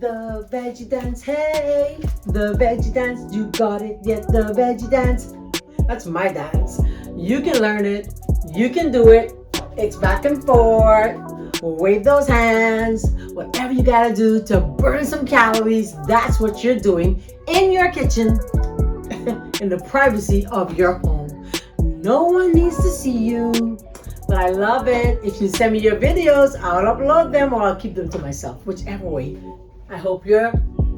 The veggie dance, hey, the veggie dance, you got it, yet the veggie dance. That's my dance. You can learn it, you can do it. It's back and forth, wave those hands, whatever you gotta do to burn some calories, that's what you're doing in your kitchen, in the privacy of your home. No one needs to see you, but I love it. If you send me your videos, I'll upload them or I'll keep them to myself, whichever way. I hope you're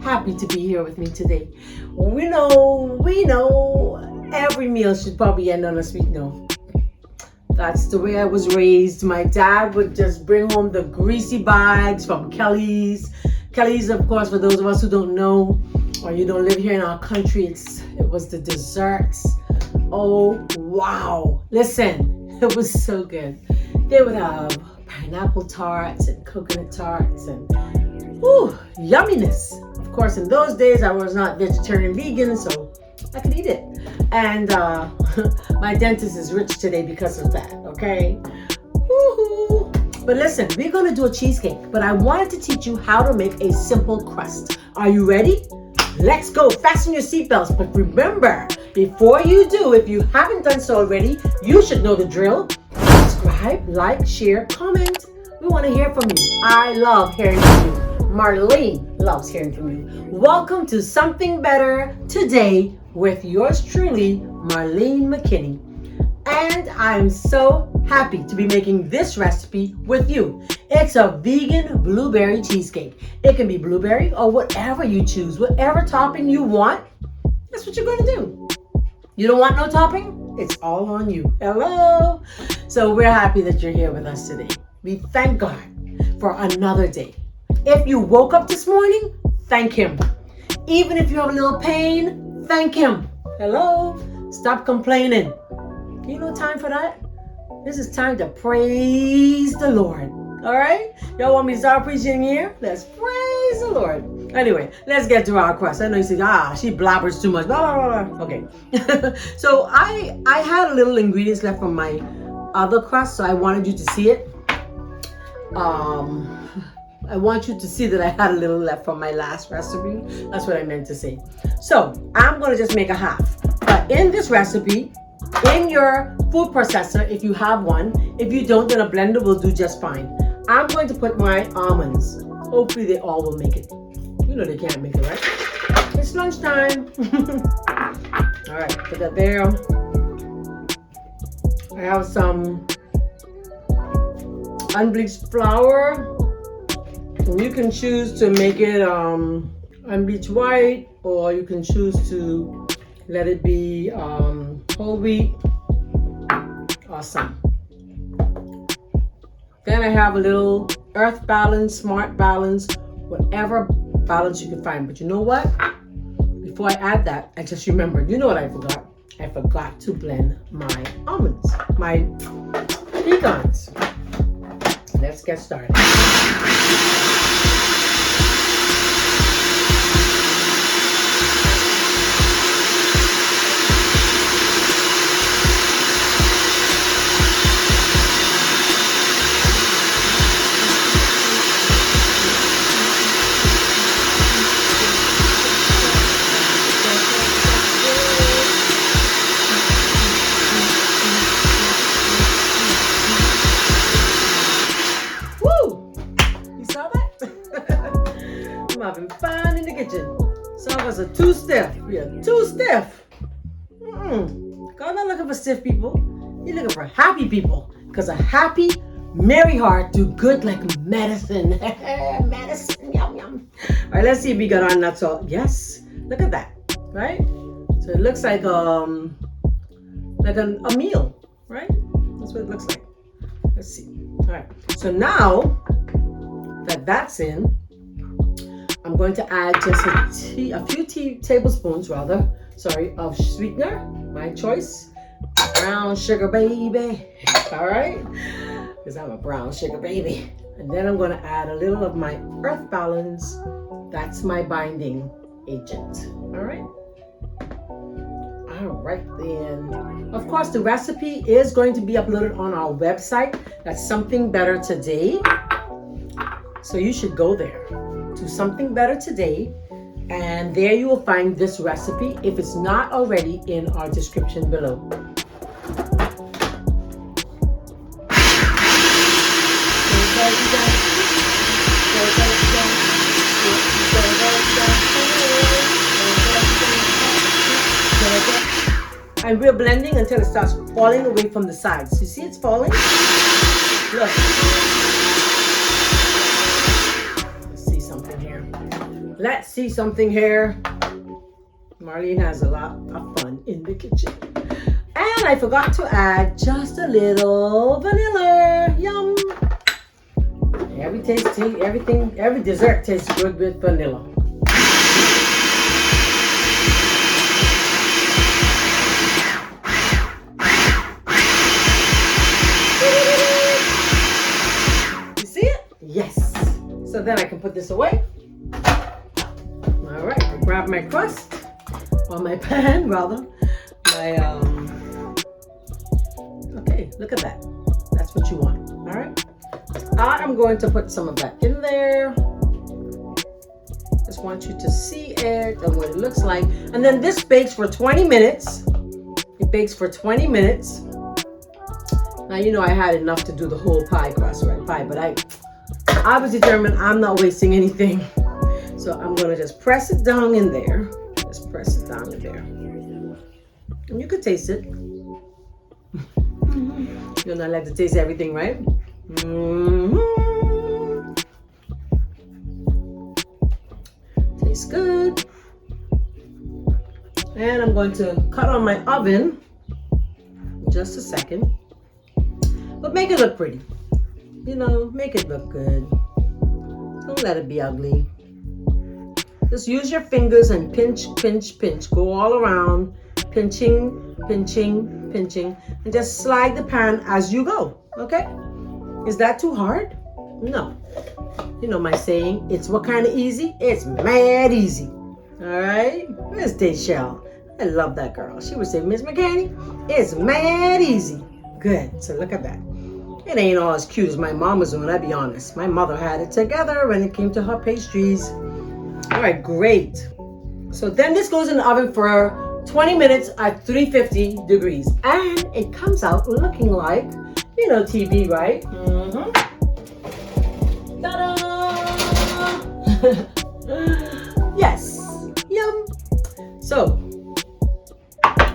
happy to be here with me today. We know every meal should probably end on a sweet note. That's the way I was raised. My dad would just bring home the greasy bags from Kelly's. Kelly's, of course, for those of us who don't know or you don't live here in our country, it was the desserts. Oh, wow. Listen, it was so good. They would have pineapple tarts and coconut tarts and yumminess. Of course, in those days, I was not vegetarian vegan, so I could eat it. And my dentist is rich today because of that, okay? Woo-hoo. But listen, we're going to do a cheesecake, but I wanted to teach you how to make a simple crust. Are you ready? Let's go. Fasten your seatbelts. But remember, before you do, if you haven't done so already, you should know the drill. Subscribe, like, share, comment. We want to hear from you. I love hearing from you. Marlene loves hearing from you. Welcome to Something Better Today with yours truly, Marlene McKinney. And I'm so happy to be making this recipe with you. It's a vegan blueberry cheesecake. It can be blueberry or whatever you choose, whatever topping you want. That's what you're going to do. You don't want no topping? It's all on you. Hello. So we're happy that you're here with us today. We thank God for another day. If you woke up this morning, thank Him. Even if you have a little pain, thank Him. Hello? Stop complaining. You know time for that? This is time to praise the Lord. All right? Y'all want me to start preaching here? Let's praise the Lord. Anyway, let's get to our crust. I know you say, she blabbers too much. Blah, blah, blah, blah. Okay. So I had a little ingredients left from my other crust, so I wanted you to see it. I want you to see that I had a little left from my last recipe. That's what I meant to say. So I'm going to just make a half. But in this recipe, in your food processor, if you have one, if you don't, then a blender will do just fine. I'm going to put my almonds. Hopefully they all will make it. You know they can't make it, right? It's lunchtime. All right, put that there. I have some unbleached flour. And you can choose to make it unbleached white, or you can choose to let it be whole wheat. Awesome. Then I have a little earth balance, smart balance, whatever balance you can find. But you know what? Before I add that, I just remembered, you know what I forgot? I forgot to blend my almonds, my pecans. Let's get started. Some of us are too stiff. We are too stiff. God not looking for stiff people. He's looking for happy people. Because a happy, merry heart do good like medicine. Medicine, yum, yum. All right, let's see if we got our nuts all. Yes, look at that, right? So it looks like a meal, right? That's what it looks like. Let's see. All right, so now that that's in, I'm going to add just a few tablespoons of sweetener, my choice. Brown sugar, baby. All right? Because I'm a brown sugar baby. And then I'm going to add a little of my earth balance. That's my binding agent. All right? All right, then. Of course, the recipe is going to be uploaded on our website. That's Something Better Today. So you should go there to Something Better Today, and there you will find this recipe if it's not already in our description below. And we're blending until it starts falling away from the sides. You see it's falling? Look. Let's see something here. Let's see something here. Marlene has a lot of fun in the kitchen. And I forgot to add just a little vanilla. Yum. Every dessert tastes good with vanilla. Yes. So then I can put this away. All right. I grab my crust, or my pan rather. Okay, look at that. That's what you want. All right. I'm going to put some of that in there. Just want you to see it and what it looks like. And then this bakes for 20 minutes. It bakes for 20 minutes. Now, you know I had enough to do the whole pie crust, right? Pie, but I was determined I'm not wasting anything. So I'm going to just press it down in there. Just press it down in there. And you could taste it. You're not allowed to taste everything, right? Tastes good. And I'm going to cut on my oven. Just a second. But make it look pretty. You know, make it look good. Don't let it be ugly. Just use your fingers and pinch, pinch, pinch. Go all around, pinching, pinching, pinching, and just slide the pan as you go. Okay? Is that too hard? No. You know my saying, it's what kind of easy? It's mad easy. All right? Where's Dayshell? I love that girl. She would say, Miss McCanny, it's mad easy. Good. So look at that. It ain't all as cute as my mom was doing, I'll be honest. My mother had it together when it came to her pastries. All right, great. So then this goes in the oven for 20 minutes at 350 degrees. And it comes out looking like, you know, TB, right? Mm-hmm. Ta-da! Yes. Yum. So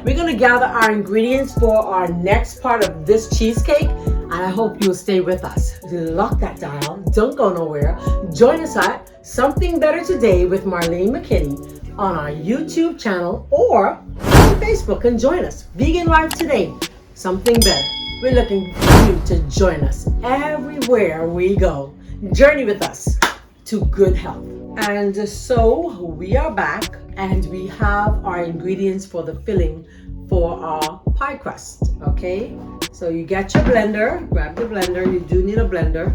we're going to gather our ingredients for our next part of this cheesecake. And I hope you'll stay with us. Lock that dial. Don't go nowhere. Join us at Something Better Today with Marlene McKinney on our YouTube channel or on Facebook, and join us. Vegan Life Today. Something better. We're looking for you to join us everywhere we go. Journey with us to good health. And so we are back, and we have our ingredients for the filling for our pie crust. Okay? So you get your blender, grab the blender. You do need a blender.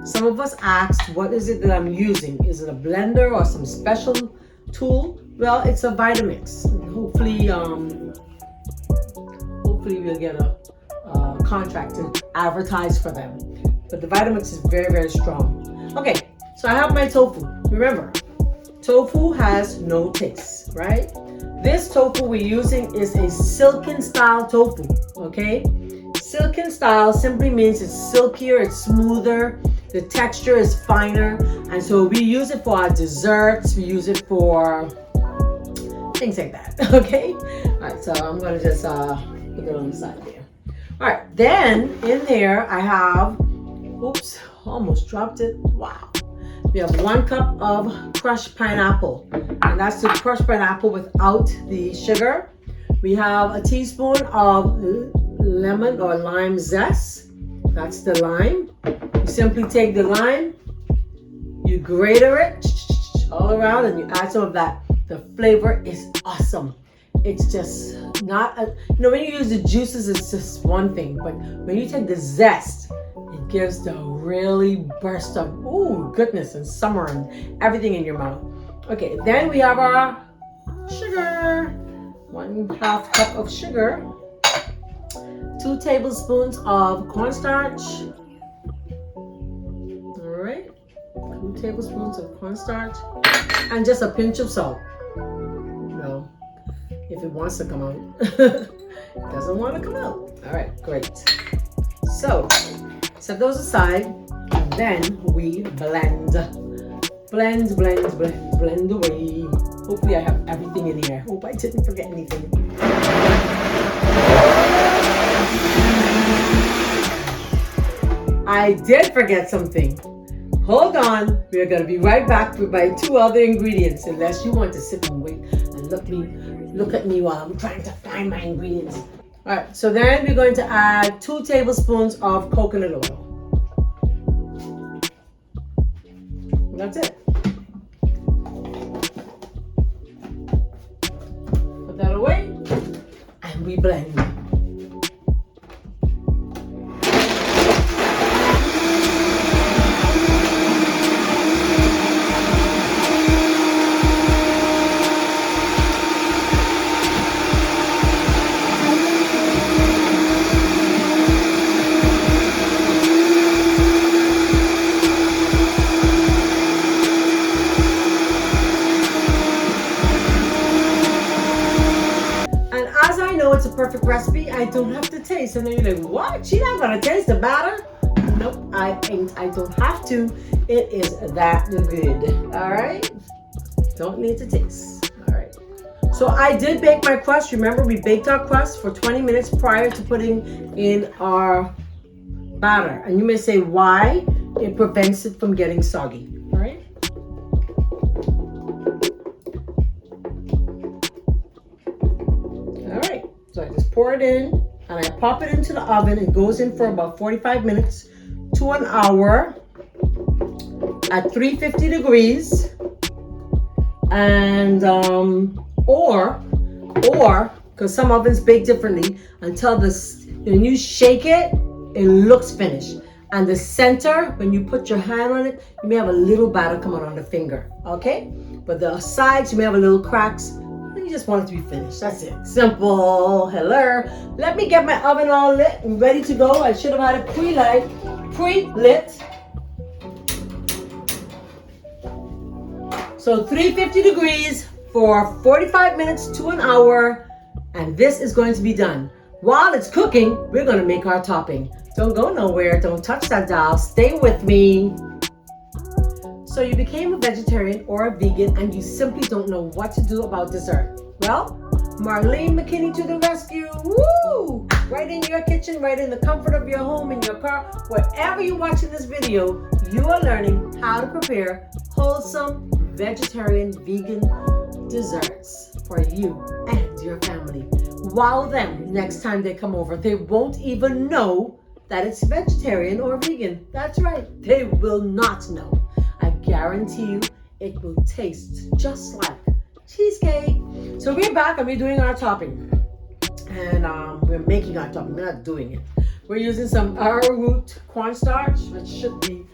Some of us asked, what is it that I'm using? Is it a blender or some special tool? Well, it's a Vitamix. Hopefully we'll get a contract to advertise for them. But the Vitamix is very, very strong. Okay, so I have my tofu. Remember, tofu has no taste, right? This tofu we're using is a silken style tofu, okay? Silken style simply means it's silkier, it's smoother, the texture is finer, and so we use it for our desserts, we use it for things like that, okay? All right, so I'm gonna just put it on the side there. All right, then in there I have, oops, almost dropped it, wow. We have 1 cup of crushed pineapple, and that's the crushed pineapple without the sugar. We have a teaspoon of lemon or lime zest. That's the lime. You simply take the lime, you grater it all around, and you add some of that. The flavor is awesome. It's just not, when you use the juices, it's just one thing, but when you take the zest, it gives the really burst of, ooh, goodness and summer and everything in your mouth. Okay, then we have our sugar. 1/2 cup of sugar. 2 tablespoons of cornstarch. All right. 2 tablespoons of cornstarch and just a pinch of salt. Well, if it wants to come out. It doesn't want to come out. All right, great. So set those aside, and then we blend. Blend, blend, blend, blend away. Hopefully I have everything in here. Hope I didn't forget anything. I did forget something. Hold on. We're going to be right back with my 2 other ingredients, unless you want to sit and wait and look at me while I'm trying to find my ingredients. All right, so then we're going to add 2 tablespoons of coconut oil. That's it. Put that away, and we blend. It's a perfect recipe. I don't have to taste. And then you're like, what? She's not gonna taste the batter? Nope, I don't have to. It is that good. All right, don't need to taste. All right, so I did bake my crust. Remember, we baked our crust for 20 minutes prior to putting in our batter. And you may say, why? It prevents it from getting soggy. All right. So I just pour it in and I pop it into the oven. It goes in for about 45 minutes to an hour at 350 degrees. And, or, because some ovens bake differently, until when you shake it, it looks finished. And the center, when you put your hand on it, you may have a little batter come out on the finger, okay? But the sides, you may have a little cracks. You just want it to be finished. That's it. Simple. Hello. Let me get my oven all lit and ready to go. I should have had it pre-lit. So 350 degrees for 45 minutes to an hour. And this is going to be done. While it's cooking, we're going to make our topping. Don't go nowhere. Don't touch that dial. Stay with me. So you became a vegetarian or a vegan and you simply don't know what to do about dessert. Well, Marlene McKinney to the rescue. Woo! Right in your kitchen, right in the comfort of your home, in your car, wherever you're watching this video, you are learning how to prepare wholesome vegetarian vegan desserts for you and your family. Wow them, next time they come over, they won't even know that it's vegetarian or vegan. That's right, they will not know. I guarantee you it will taste just like cheesecake. So we're back and we're doing our topping. And we're making our topping, we're not doing it. We're using some arrowroot cornstarch, which should be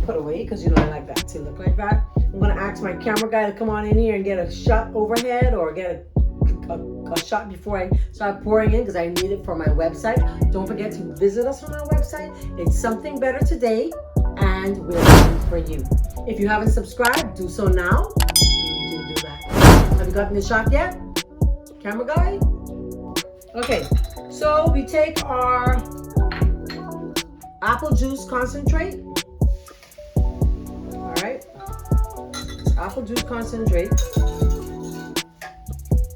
put away because I like that to look like that. I'm gonna ask my camera guy to come on in here and get a shot overhead or get a shot before I start pouring in because I need it for my website. Don't forget to visit us on our website. It's Something Better Today, and we're waiting for you. If you haven't subscribed, do so now. We need you to do that. Have you gotten the shot yet? Camera guy? Okay, so we take our apple juice concentrate. All right, it's apple juice concentrate.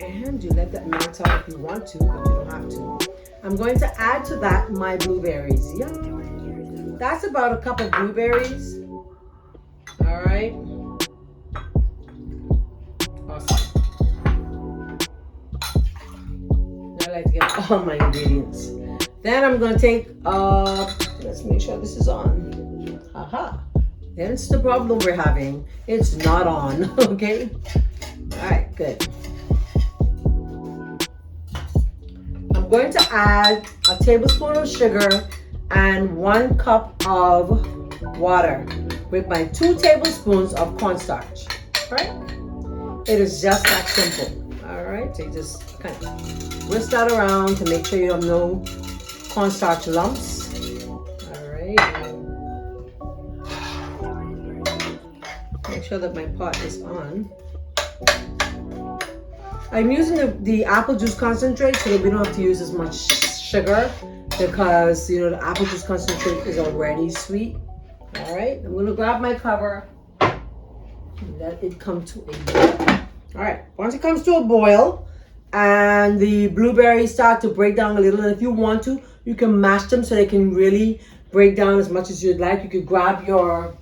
And you let that melt out if you want to, but you don't have to. I'm going to add to that my blueberries. Yum. That's about a cup of blueberries. All right. Awesome. Now I like to get all my ingredients. Then I'm going to take, let's make sure this is on. Aha. That's the problem we're having. It's not on, okay? All right, good. I'm going to add a tablespoon of sugar and 1 cup of water with my 2 tablespoons of cornstarch. Right? It is just that simple. All right, so you just kind of whisk that around to make sure you have no cornstarch lumps. All right. Make sure that my pot is on. I'm using the apple juice concentrate so that we don't have to use as much sugar because, you know, the apple juice concentrate is already sweet. All right, I'm going to grab my cover and let it come to a boil. All right, once it comes to a boil and the blueberries start to break down a little, and if you want to, you can mash them so they can really break down as much as you'd like. You could grab your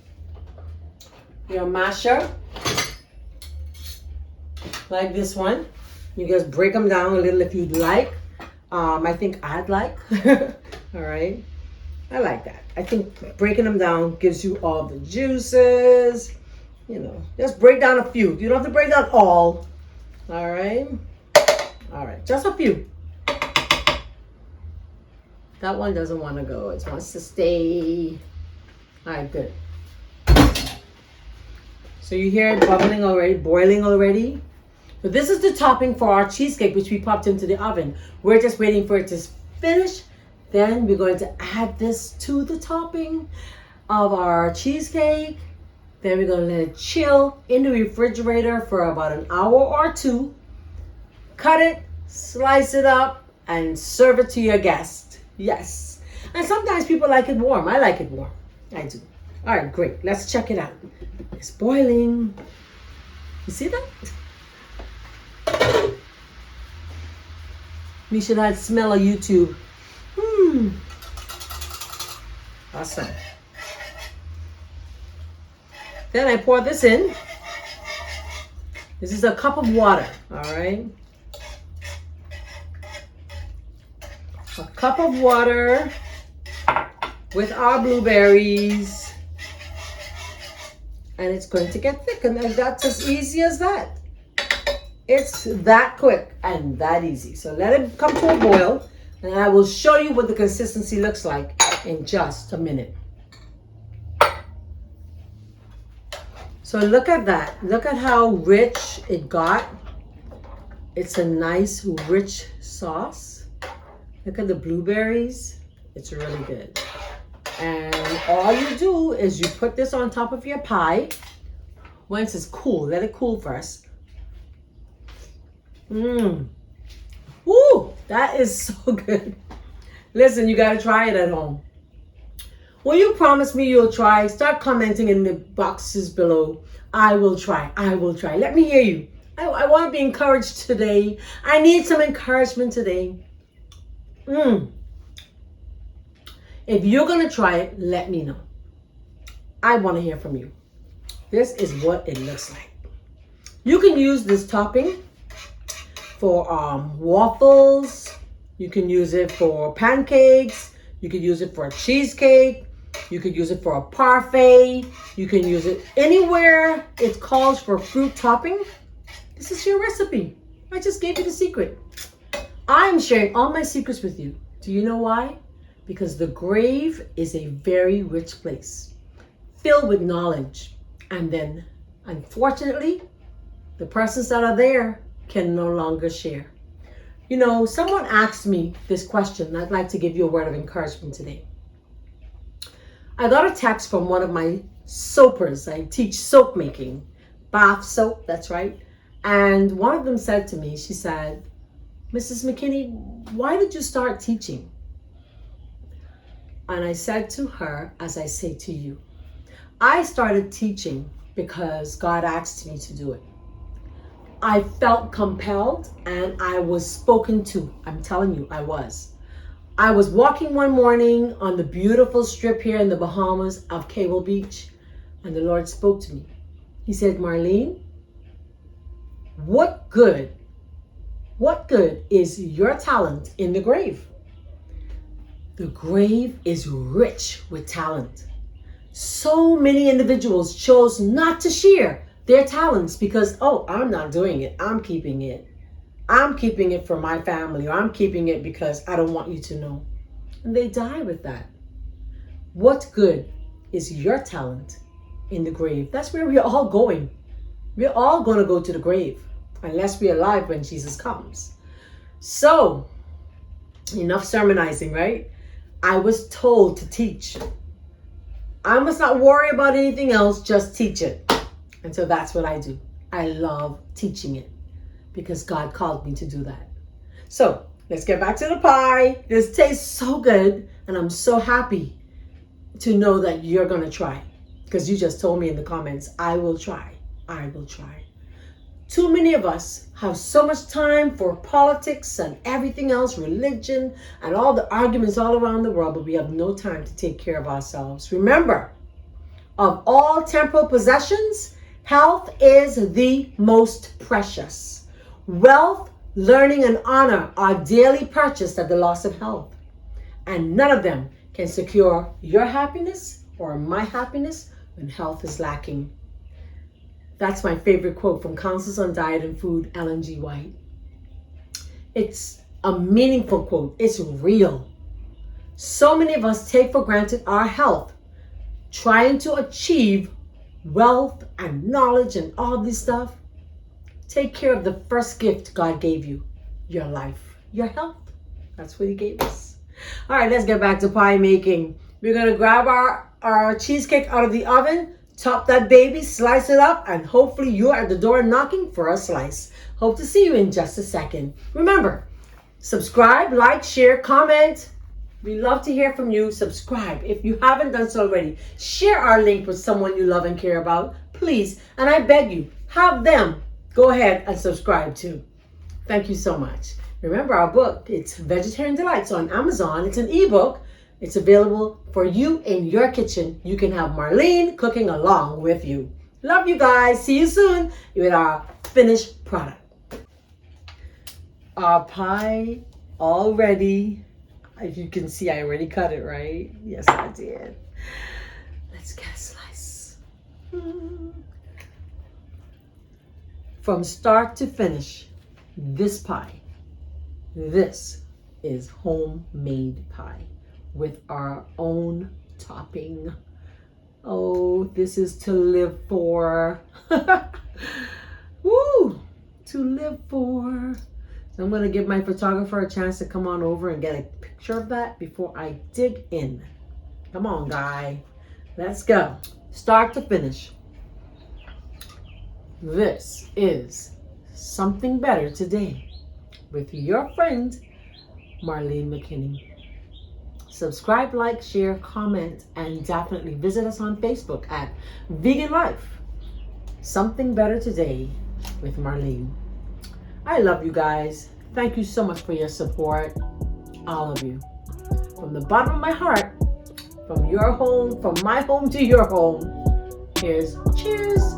masher like this one. You just break them down a little if you'd like. I think I'd like. All right, I like that. I think breaking them down gives you all the juices. You know, just break down a few. You don't have to break down all. All right, just a few. That one doesn't want to go. It wants to stay. All right, good. So you hear it bubbling already, boiling already. But this is the topping for our cheesecake, which we popped into the oven. We're just waiting for it to finish. Then we're going to add this to the topping of our cheesecake. Then we're going to let it chill in the refrigerator for about an hour or two. Cut it, slice it up, and serve it to your guest. Yes. And sometimes people like it warm. I like it warm. I do. All right, great. Let's check it out. It's boiling. You see that? You should have smell of YouTube. Awesome. Then I pour this in. This is a cup of water, all right? A cup of water with our blueberries. And it's going to get thick, and that's as easy as that. It's that quick and that easy. So let it come to a boil, and I will show you what the consistency looks like in just a minute. So look at that. Look at how rich it got. It's a nice, rich sauce. Look at the blueberries. It's really good. And all you do is you put this on top of your pie. Once it's cool, let it cool first. Woo, that is so good. Listen, you gotta try it at home. Will you promise me you'll try? Start commenting in the boxes below. I will try. I will try. Let me hear you. I want to be encouraged today. I need some encouragement today. If you're gonna try it, let me know. I want to hear from you. This is what it looks like. You can use this topping for waffles. You can use it for pancakes. You could use it for a cheesecake. You could use it for a parfait. You can use it anywhere it calls for fruit topping. This is your recipe. I just gave you the secret. I'm sharing all my secrets with you. Do you know why? Because the grave is a very rich place, filled with knowledge. And then, unfortunately, the persons that are there can no longer share. You know, someone asked me this question, and I'd like to give you a word of encouragement today. I got a text from one of my soapers. I teach soap making, bath soap, that's right. And one of them said to me, she said, Mrs. McKinney, why did you start teaching? And I said to her, as I say to you, I started teaching because God asked me to do it. I felt compelled and I was spoken to. I'm telling you, I was. I was walking one morning on the beautiful strip here in the Bahamas of Cable Beach, and the Lord spoke to me. He said, Marlene, what good is your talent in the grave? The grave is rich with talent. So many individuals chose not to share their talents because, oh, I'm not doing it. I'm keeping it. I'm keeping it for my family, or I'm keeping it because I don't want you to know. And they die with that. What good is your talent in the grave? That's where we're all going. We're all going to go to the grave unless we're alive when Jesus comes. So, enough sermonizing, right? I was told to teach. I must not worry about anything else, just teach it. And so that's what I do. I love teaching it because God called me to do that. So let's get back to the pie. This tastes so good, and I'm so happy to know that you're going to try, because you just told me in the comments, I will try. I will try. Too many of us have so much time for politics and everything else, religion, and all the arguments all around the world, but we have no time to take care of ourselves. Remember, of all temporal possessions, health is the most precious. Wealth, learning, and honor are daily purchased at the loss of health. And none of them can secure your happiness or my happiness when health is lacking. That's my favorite quote from Counsels on Diet and Food, Ellen G. White. It's a meaningful quote. It's real. So many of us take for granted our health, trying to achieve wealth and knowledge and all this stuff. Take care of the first gift God gave you, your life, your health. That's what He gave us. All right, let's get back to pie making. We're going to grab our cheesecake out of the oven, top that baby, slice it up, and hopefully you're at the door knocking for a slice. Hope to see you in just a second. Remember, subscribe, like, share, comment. We love to hear from you. Subscribe. If you haven't done so already, share our link with someone you love and care about, please. And I beg you, have them go ahead and subscribe too. Thank you so much. Remember our book, it's Vegetarian Delights on Amazon. It's an ebook. It's available for you in your kitchen. You can have Marlene cooking along with you. Love you guys. See you soon with our finished product. Our pie all ready. If you can see, I already cut it, right? Yes, I did. Let's get a slice. From start to finish, this pie, this is homemade pie with our own topping. Oh, this is to live for. Woo! To live for. So I'm going to give my photographer a chance to come on over and get a picture of that before I dig in. Come on, guy. Let's go. Start to finish. This is Something Better Today with your friend, Marlene McKinney. Subscribe, like, share, comment, and definitely visit us on Facebook at Vegan Life. Something Better Today with Marlene. I love you guys. Thank you so much for your support. All of you. From the bottom of my heart, from your home, from my home to your home, here's cheers.